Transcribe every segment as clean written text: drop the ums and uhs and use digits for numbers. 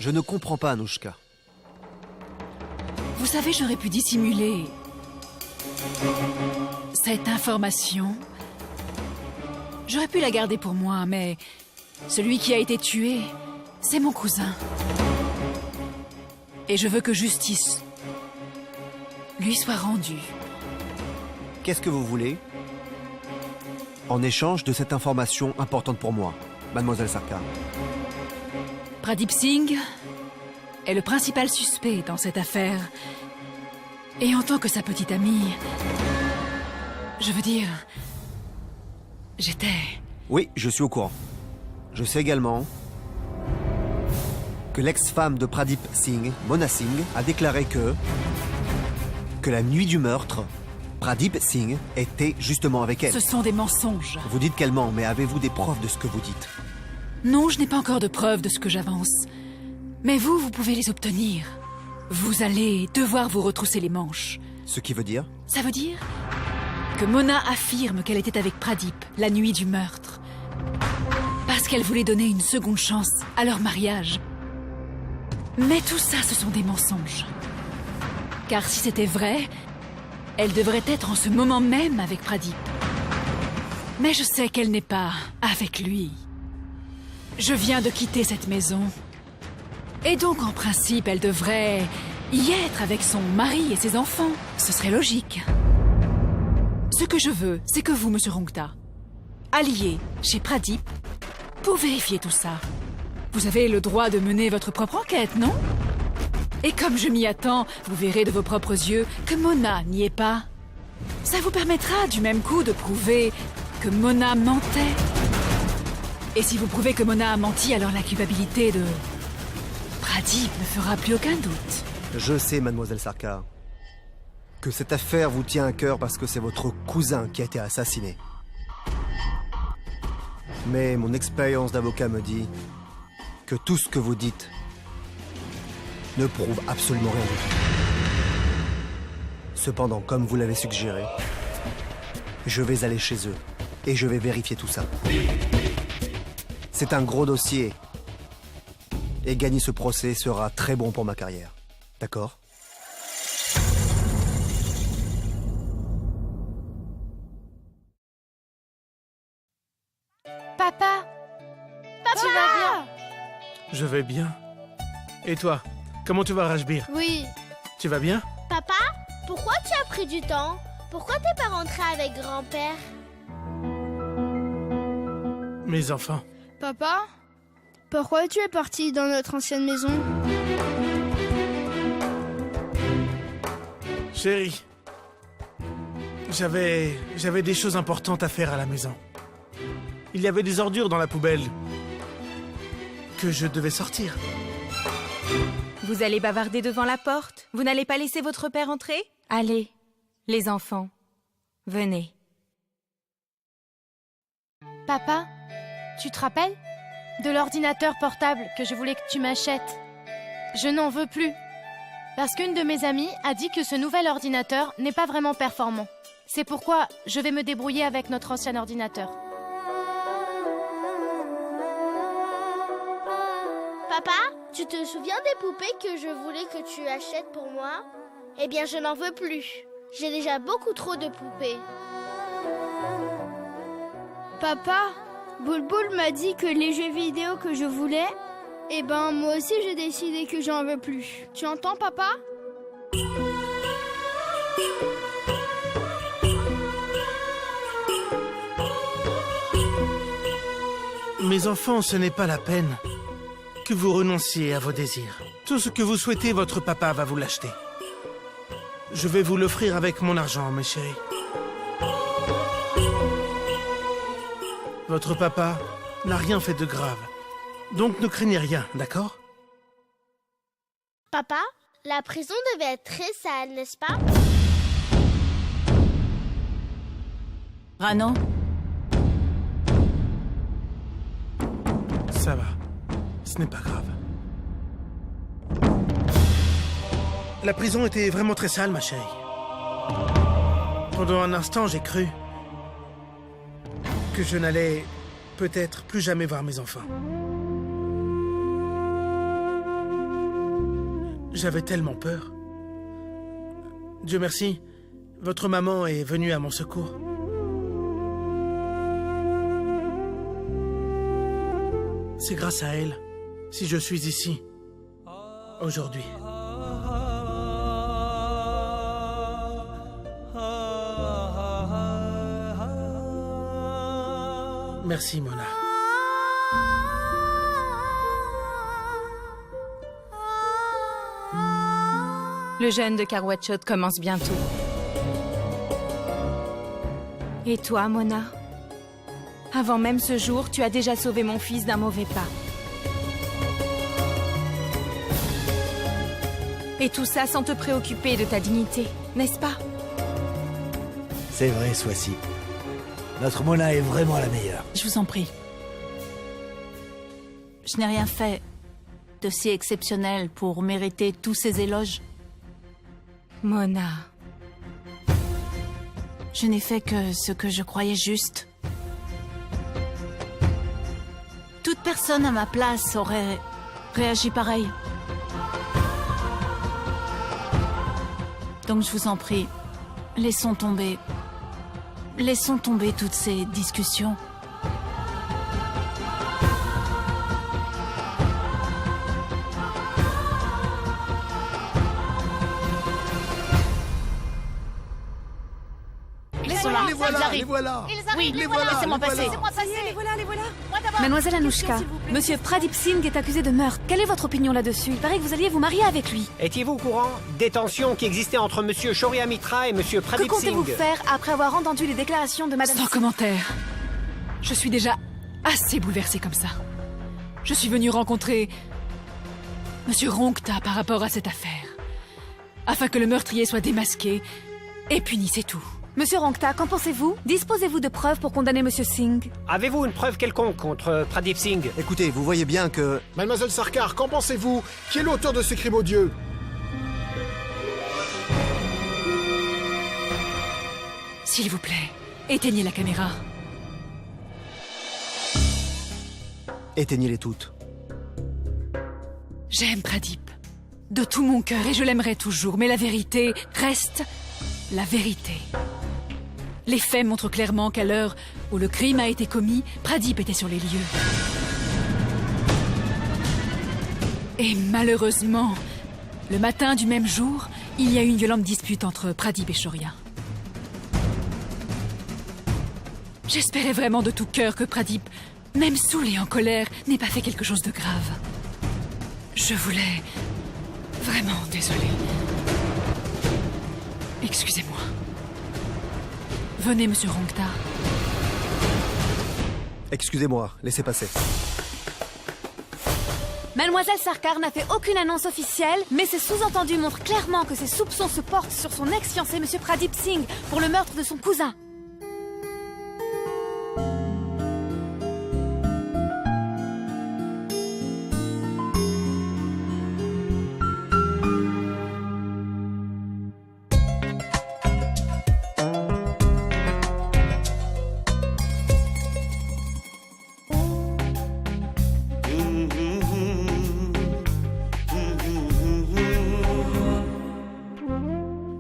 Je ne comprends pas, Anouchka. Vous savez, j'aurais pu dissimuler cette information. J'aurais pu la garder pour moi, mais celui qui a été tué, c'est mon cousin. Et je veux que justice lui soit rendue. Qu'est-ce que vous voulez en échange de cette information importante pour moi, mademoiselle Sarkar? Pradip Singh est le principal suspect dans cette affaire. Et en tant que sa petite amie, je veux dire, j'étais... Oui, je suis au courant. Je sais également que l'ex-femme de Pradip Singh, Mona Singh, a déclaré que la nuit du meurtre, Pradip Singh était justement avec elle. Ce sont des mensonges. Vous dites qu'elle ment, mais avez-vous des preuves de ce que vous dites? Non, je n'ai pas encore de preuves de ce que j'avance. Mais vous pouvez les obtenir. Vous allez devoir vous retrousser les manches. Ce qui veut dire? Ça veut dire que Mona affirme qu'elle était avec Pradip la nuit du meurtre. Parce qu'elle voulait donner une seconde chance à leur mariage. Mais tout ça, ce sont des mensonges. Car si c'était vrai, elle devrait être en ce moment même avec Pradip. Mais je sais qu'elle n'est pas avec lui. Je viens de quitter cette maison. Et donc, en principe, elle devrait y être avec son mari et ses enfants. Ce serait logique. Ce que je veux, c'est que vous, Monsieur Rungta, alliez chez Pradip pour vérifier tout ça. Vous avez le droit de mener votre propre enquête, non? Et comme je m'y attends, vous verrez de vos propres yeux que Mona n'y est pas. Ça vous permettra du même coup de prouver que Mona mentait. Et si vous prouvez que Mona a menti, alors la culpabilité de Pradip ne fera plus aucun doute. Je sais, mademoiselle Sarkar, que cette affaire vous tient à cœur parce que c'est votre cousin qui a été assassiné. Mais mon expérience d'avocat me dit que tout ce que vous dites ne prouve absolument rien du tout. Cependant, comme vous l'avez suggéré, je vais aller chez eux et je vais vérifier tout ça. C'est un gros dossier et gagner ce procès sera très bon pour ma carrière. D'accord ? Papa, tu vas bien? Je vais bien. Et toi, comment tu vas, Rajbir? Oui. Tu vas bien? Papa, pourquoi tu as pris du temps? Pourquoi t'es pas rentré avec grand-père? Mes enfants. Papa, pourquoi tu es parti dans notre ancienne maison? Chérie, j'avais des choses importantes à faire à la maison. Il y avait des ordures dans la poubelle que je devais sortir. Vous allez bavarder devant la porte? Vous n'allez pas laisser votre père entrer? Allez, les enfants, venez. Papa, tu te rappelles de l'ordinateur portable que je voulais que tu m'achètes? Je n'en veux plus. Parce qu'une de mes amies a dit que ce nouvel ordinateur n'est pas vraiment performant. C'est pourquoi je vais me débrouiller avec notre ancien ordinateur. Papa, tu te souviens des poupées que je voulais que tu achètes pour moi? Eh bien, je n'en veux plus. J'ai déjà beaucoup trop de poupées. Papa, Boulboul m'a dit que les jeux vidéo que je voulais, eh ben moi aussi j'ai décidé que j'en veux plus. Tu entends, papa? Mes enfants, ce n'est pas la peine que vous renonciez à vos désirs. Tout ce que vous souhaitez, votre papa va vous l'acheter. Je vais vous l'offrir avec mon argent, mes chéris. Votre papa n'a rien fait de grave. Donc ne craignez rien, d'accord? Papa, la prison devait être très sale, n'est-ce pas? Rano, Ça va. Ce n'est pas grave. La prison était vraiment très sale, ma chérie. Pendant un instant, j'ai cru que je n'allais peut-être plus jamais voir mes enfants. J'avais tellement peur. Dieu merci, votre maman est venue à mon secours. C'est grâce à elle si je suis ici aujourd'hui. Merci, Mona. Le jeûne de Karwatchot commence bientôt. Et toi, Mona? Avant même ce jour, tu as déjà sauvé mon fils d'un mauvais pas. Et tout ça sans te préoccuper de ta dignité, n'est-ce pas? C'est vrai, Swassi. Notre Mona est vraiment la meilleure. Je vous en prie. Je n'ai rien fait de si exceptionnel pour mériter tous ces éloges. Mona. Je n'ai fait que ce que je croyais juste. Toute personne à ma place aurait réagi pareil. Donc je vous en prie, laissons tomber toutes ces discussions. Les voilà, les voilà. Oui, Les voilà, laissez-moi les passer. voilà. Laissez-moi passer. Les voilà, les voilà. Moi d'abord. Mademoiselle Anouchka, Monsieur Pradip Singh est accusé de meurtre. Quelle est votre opinion là-dessus? Il paraît que vous alliez vous marier avec lui. Étiez-vous au courant des tensions qui existaient entre Monsieur Shaurya Mitra et Monsieur Que Pradip comptez-vous Singh? faire après avoir entendu les déclarations de Madame... Sans commentaire. Je suis déjà assez bouleversée comme ça. Je suis venue rencontrer Monsieur Rongta par rapport à cette affaire. Afin que le meurtrier soit démasqué et puni, c'est tout. Monsieur Rongta, qu'en pensez-vous? Disposez-vous de preuves pour condamner Monsieur Singh? Avez-vous une preuve quelconque contre Pradip Singh? Écoutez, vous voyez bien que... Mademoiselle Sarkar, qu'en pensez-vous? Qui est l'auteur de ces crimes odieux? S'il vous plaît, éteignez la caméra. Éteignez-les toutes. J'aime Pradip. De tout mon cœur et je l'aimerai toujours. Mais la vérité reste la vérité. Les faits montrent clairement qu'à l'heure où le crime a été commis, Pradip était sur les lieux. Et malheureusement, le matin du même jour, il y a eu une violente dispute entre Pradip et Shaurya. J'espérais vraiment de tout cœur que Pradip, même saoul et en colère, n'ait pas fait quelque chose de grave. Je voulais... Vraiment désolée. Excusez-moi. Venez, Monsieur Rongta. Excusez-moi, laissez passer. Mademoiselle Sarkar n'a fait aucune annonce officielle, mais ses sous-entendus montrent clairement que ses soupçons se portent sur son ex-fiancé, Monsieur Pradip Singh, pour le meurtre de son cousin.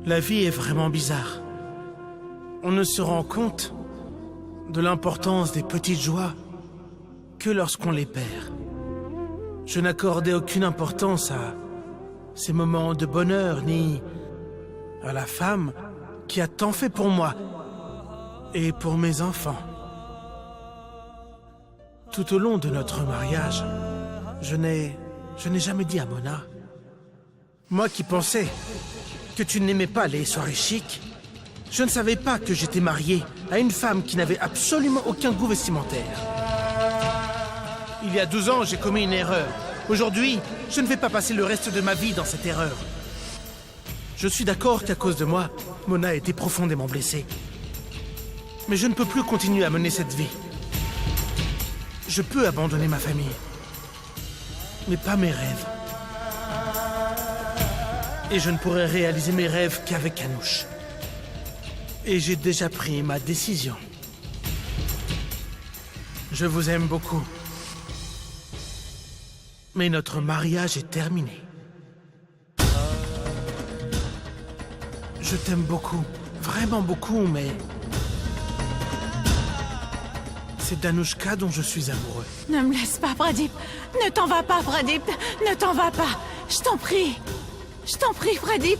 La vie est vraiment bizarre. On ne se rend compte de l'importance des petites joies que lorsqu'on les perd. Je n'accordais aucune importance à ces moments de bonheur, ni à la femme qui a tant fait pour moi et pour mes enfants. Tout au long de notre mariage, je n'ai jamais dit à Mona. Moi qui pensais que tu n'aimais pas les soirées chic, je ne savais pas que j'étais marié à une femme qui n'avait absolument aucun goût vestimentaire. Il y a 12 ans, j'ai commis une erreur. Aujourd'hui, je ne vais pas passer le reste de ma vie dans cette erreur. Je suis d'accord qu'à cause de moi, Mona a été profondément blessée. Mais je ne peux plus continuer à mener cette vie. Je peux abandonner ma famille, mais pas mes rêves. Et je ne pourrai réaliser mes rêves qu'avec Anouch. Et j'ai déjà pris ma décision. Je vous aime beaucoup. Mais notre mariage est terminé. Je t'aime beaucoup, vraiment beaucoup, mais... c'est d'Anushka dont je suis amoureux. Ne me laisse pas, Pradip. Ne t'en vas pas, Pradip. Ne t'en vas pas. Je t'en prie. Je t'en prie, Pradip.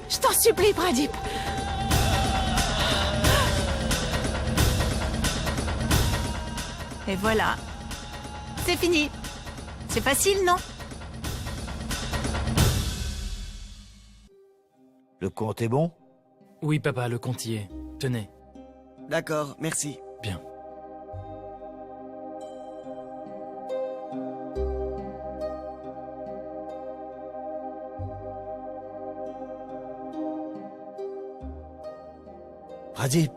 Je t'en supplie, Pradip. Et voilà. C'est fini. C'est facile, non? Le compte est bon? Oui, papa, le compte y est. Tenez. D'accord, merci. Bien. Pradip.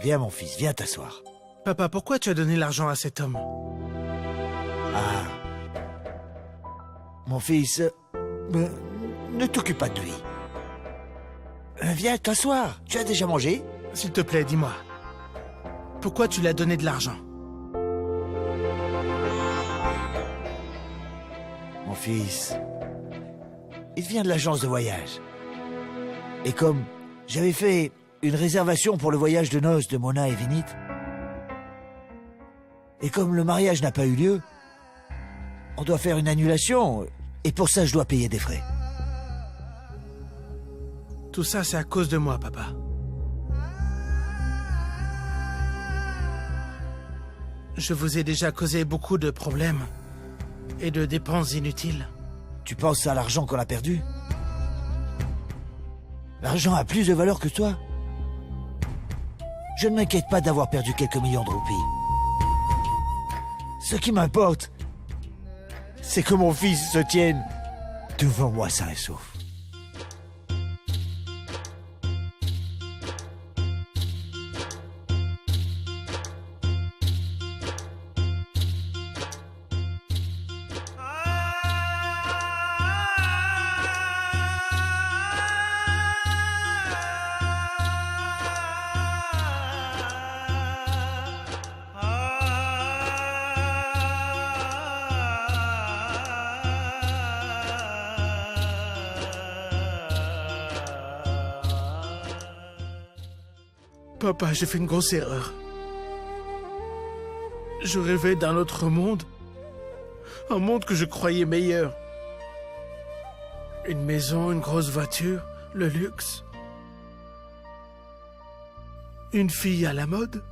Viens, mon fils, viens t'asseoir. Papa, pourquoi tu as donné l'argent à cet homme? Ah. Mon fils, ne t'occupe pas de lui. Viens t'asseoir. Tu as déjà mangé? S'il te plaît, dis-moi. Pourquoi tu lui as donné de l'argent? Mon fils, il vient de l'agence de voyage. Et comme j'avais fait une réservation pour le voyage de noces de Mona et Vinit, et comme le mariage n'a pas eu lieu, on doit faire une annulation, et pour ça je dois payer des frais. Tout ça, c'est à cause de moi, papa. Je vous ai déjà causé beaucoup de problèmes et de dépenses inutiles. Tu penses à l'argent qu'on a perdu? L'argent a plus de valeur que toi. Je ne m'inquiète pas d'avoir perdu quelques millions de roupies. Ce qui m'importe, c'est que mon fils se tienne devant moi sain et sauf. Papa, j'ai fait une grosse erreur. Je rêvais d'un autre monde. Un monde que je croyais meilleur. Une maison, une grosse voiture, le luxe. Une fille à la mode.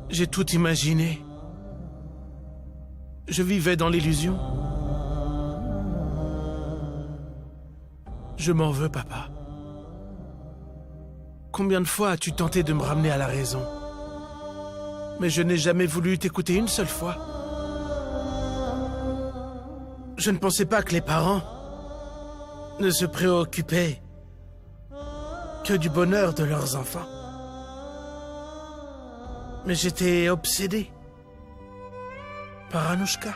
J'ai tout imaginé. Je vivais dans l'illusion. Je m'en veux, papa. Combien de fois as-tu tenté de me ramener à la raison? Mais je n'ai jamais voulu t'écouter une seule fois. Je ne pensais pas que les parents ne se préoccupaient que du bonheur de leurs enfants. Mais j'étais obsédé par Anushka.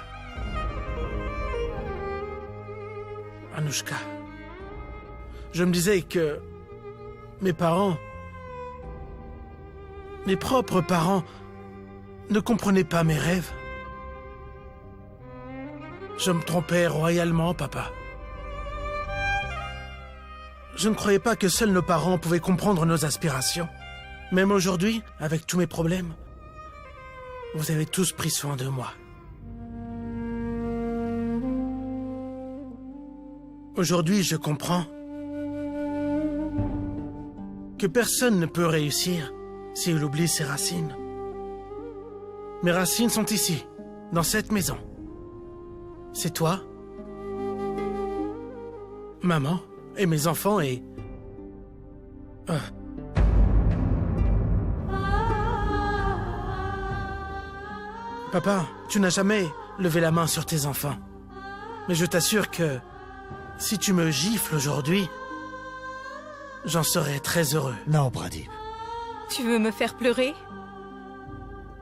Anushka. Je me disais que mes parents, mes propres parents, ne comprenaient pas mes rêves. Je me trompais royalement, papa. Je ne croyais pas que seuls nos parents pouvaient comprendre nos aspirations. Même aujourd'hui, avec tous mes problèmes, vous avez tous pris soin de moi. Aujourd'hui, je comprends que personne ne peut réussir s'il oublie ses racines. Mes racines sont ici, dans cette maison. C'est toi, maman, et mes enfants, et... Papa, tu n'as jamais levé la main sur tes enfants. Mais je t'assure que si tu me gifles aujourd'hui, j'en serai très heureux. Non, Pradip. Tu veux me faire pleurer?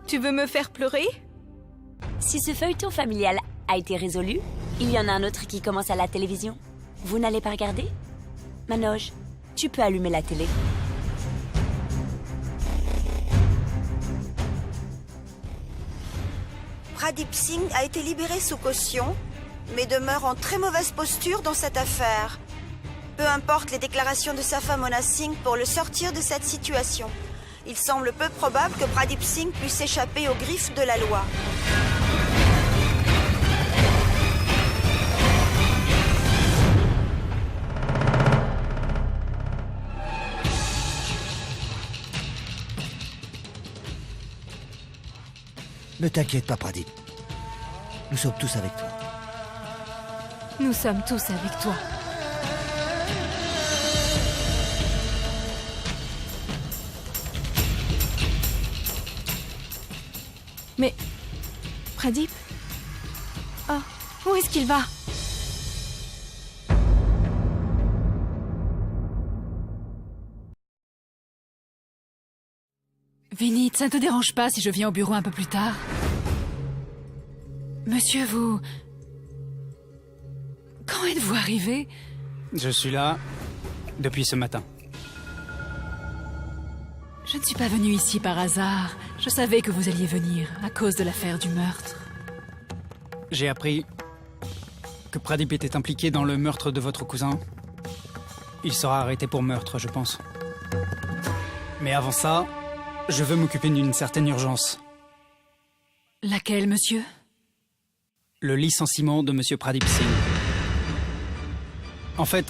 Tu veux me faire pleurer? Si ce feuilleton familial a été résolu, il y en a un autre qui commence à la télévision. Vous n'allez pas regarder? Manoj, tu peux allumer la télé. Pradip Singh a été libéré sous caution, mais demeure en très mauvaise posture dans cette affaire. Peu importe les déclarations de sa femme Mona Singh pour le sortir de cette situation. Il semble peu probable que Pradip Singh puisse échapper aux griffes de la loi. Ne t'inquiète pas, Pradip. Nous sommes tous avec toi. Nous sommes tous avec toi. Mais... Pradip? Oh, où est-ce qu'il va? Vinit, ça ne te dérange pas si je viens au bureau un peu plus tard? Monsieur, vous... Quand êtes-vous arrivé? Je suis là depuis ce matin. Je ne suis pas venue ici par hasard. Je savais que vous alliez venir, à cause de l'affaire du meurtre. J'ai appris que Pradip était impliqué dans le meurtre de votre cousin. Il sera arrêté pour meurtre, je pense. Mais avant ça, je veux m'occuper d'une certaine urgence. Laquelle, monsieur? Le licenciement de monsieur Pradip Singh. En fait,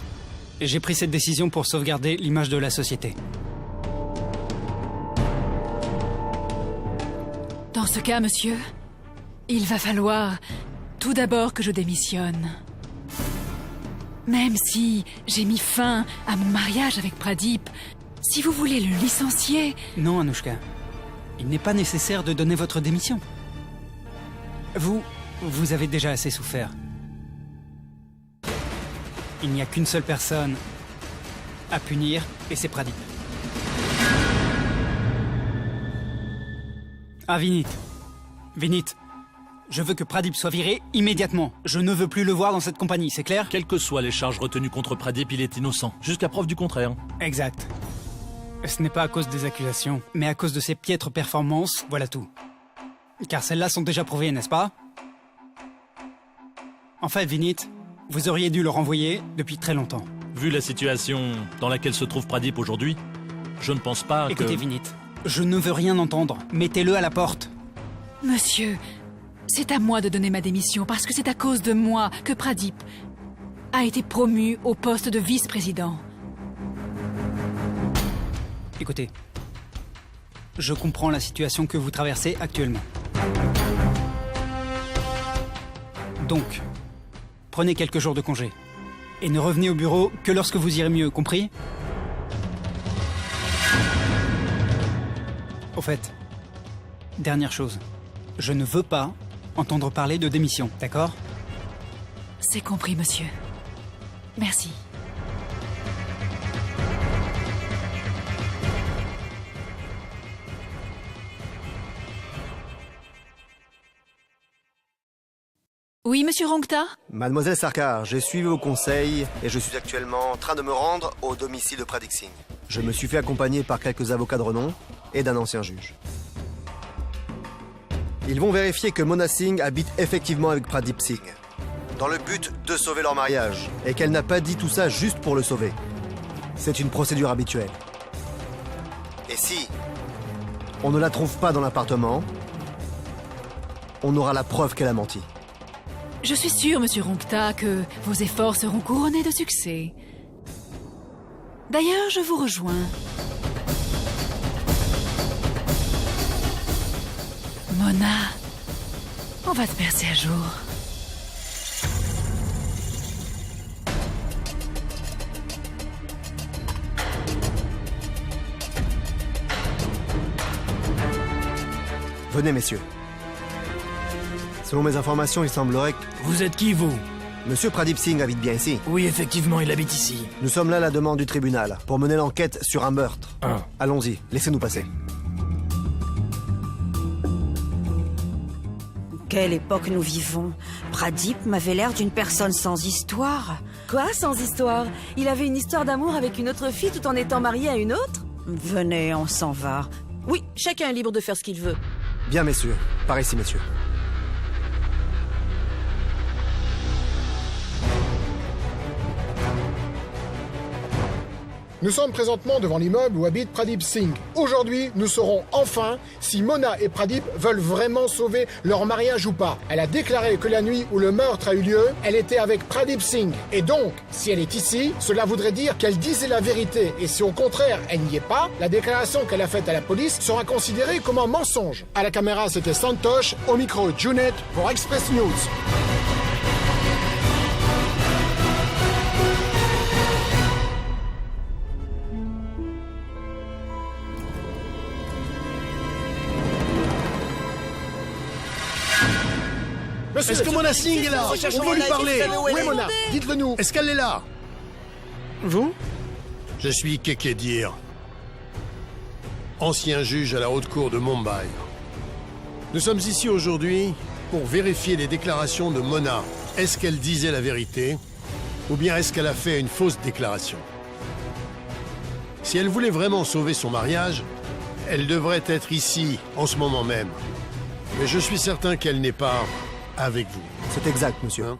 j'ai pris cette décision pour sauvegarder l'image de la société. Dans ce cas, monsieur, il va falloir tout d'abord que je démissionne. Même si j'ai mis fin à mon mariage avec Pradip, si vous voulez le licencier... Non, Anushka. Il n'est pas nécessaire de donner votre démission. Vous avez déjà assez souffert. Il n'y a qu'une seule personne à punir, et c'est Pradip. Ah, Vinit. Vinit, je veux que Pradip soit viré immédiatement. Je ne veux plus le voir dans cette compagnie, c'est clair? Quelles que soient les charges retenues contre Pradip, il est innocent, jusqu'à preuve du contraire. Exact. Ce n'est pas à cause des accusations, mais à cause de ses piètres performances, voilà tout. Car celles-là sont déjà prouvées, n'est-ce pas? En fait, Vinit, vous auriez dû le renvoyer depuis très longtemps. Vu la situation dans laquelle se trouve Pradip aujourd'hui, je ne pense pas que... Écoutez, Vinit, je ne veux rien entendre. Mettez-le à la porte. Monsieur, c'est à moi de donner ma démission parce que c'est à cause de moi que Pradip a été promu au poste de vice-président. Écoutez, je comprends la situation que vous traversez actuellement. Donc, prenez quelques jours de congé. Et ne revenez au bureau que lorsque vous irez mieux, compris? Au fait, dernière chose. Je ne veux pas entendre parler de démission, d'accord? C'est compris, monsieur. Merci. Oui, monsieur Rongta? Mademoiselle Sarkar, j'ai suivi vos conseils et je suis actuellement en train de me rendre au domicile de Pradip Singh. Je me suis fait accompagner par quelques avocats de renom et d'un ancien juge. Ils vont vérifier que Mona Singh habite effectivement avec Pradip Singh, dans le but de sauver leur mariage, et qu'elle n'a pas dit tout ça juste pour le sauver. C'est une procédure habituelle. Et si on ne la trouve pas dans l'appartement, on aura la preuve qu'elle a menti. Je suis sûre, monsieur Rongta, que vos efforts seront couronnés de succès. D'ailleurs, je vous rejoins. Mona, on va te percer à jour. Venez, messieurs. Selon mes informations, il semblerait que... Vous êtes qui, vous? Monsieur Pradip Singh habite bien ici. Oui, effectivement, il habite ici. Nous sommes là à la demande du tribunal, pour mener l'enquête sur un meurtre. Allons-y, laissez-nous passer. Quelle époque nous vivons? Pradip m'avait l'air d'une personne sans histoire. Quoi, sans histoire? Il avait une histoire d'amour avec une autre fille tout en étant marié à une autre? Venez, on s'en va. Oui, chacun est libre de faire ce qu'il veut. Bien, messieurs. Par ici, messieurs. Nous sommes présentement devant l'immeuble où habite Pradip Singh. Aujourd'hui, nous saurons enfin si Mona et Pradip veulent vraiment sauver leur mariage ou pas. Elle a déclaré que la nuit où le meurtre a eu lieu, elle était avec Pradip Singh. Et donc, si elle est ici, cela voudrait dire qu'elle disait la vérité. Et si au contraire, elle n'y est pas, la déclaration qu'elle a faite à la police sera considérée comme un mensonge. À la caméra, c'était Santosh, au micro, Junet pour Express News. Est-ce que Mona Singh est là? On veut lui parler. Où est Mona? Dites-le nous. Est-ce qu'elle est là? Vous? Je suis Kekedir, ancien juge à la haute cour de Mumbai. Nous sommes ici aujourd'hui pour vérifier les déclarations de Mona. Est-ce qu'elle disait la vérité ou bien est-ce qu'elle a fait une fausse déclaration? Si elle voulait vraiment sauver son mariage, elle devrait être ici en ce moment même. Mais je suis certain qu'elle n'est pas avec vous. C'est exact, monsieur. Hein?